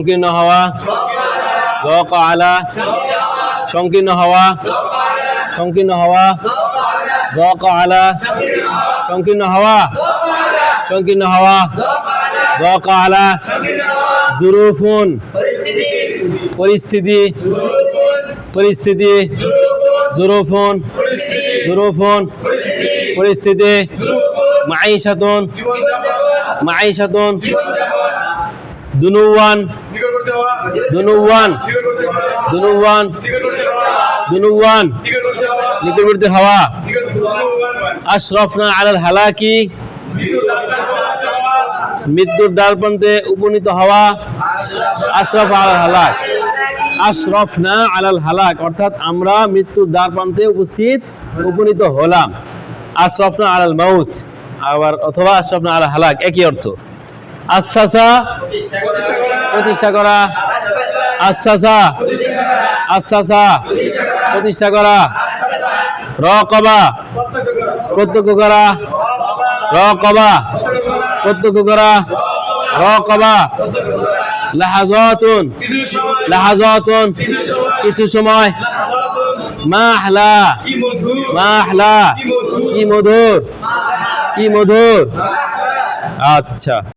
সংকীর্ণ হওয়া, ওয়াকাআলা সংকীর্ণ হওয়া, সংকীর্ণ হওয়া, ওয়াকাআলা সংকীর্ণ হওয়া, সংকীর্ণ হওয়া, ওয়াকাআলা যুরুফুন পরিস্থিতি, পরিস্থিতি, যুরুফুন, যুরুফুন পরিস্থিতি, মাঈশাতুন, মাঈশাতুন, দুনুওয়ান, দুনুওয়ান, দুনুওয়ান, দুনুওয়ান নিকটবর্তী হওয়া, আশরাফনা আলাল হালাকি মৃত্যুর দ্বারপ্রান্তে উপনীত হওয়া, আশরাফ আলাল হালাক, আশরাফনা আলাল হালাক অর্থাৎ আমরা মৃত্যুর দ্বারপ্রান্তে উপনীত হলাম। আশরাফনা আলাল মাউত আবার অথবা আশরাফনা আলাল হালাক একই অর্থ। আসাসা প্রতিষ্ঠা করা, আসাসা, আসাসা প্রতিষ্ঠা করা, রাকাবা প্রত্যক্ষ করা, রাকাবা প্রত্যক্ষ করা, রাকাবা লাহাজাতুন, লাহাজাতুন কিছু সময়, মাহলা, মাহলা কি মধুর, কি মধুর। আচ্ছা।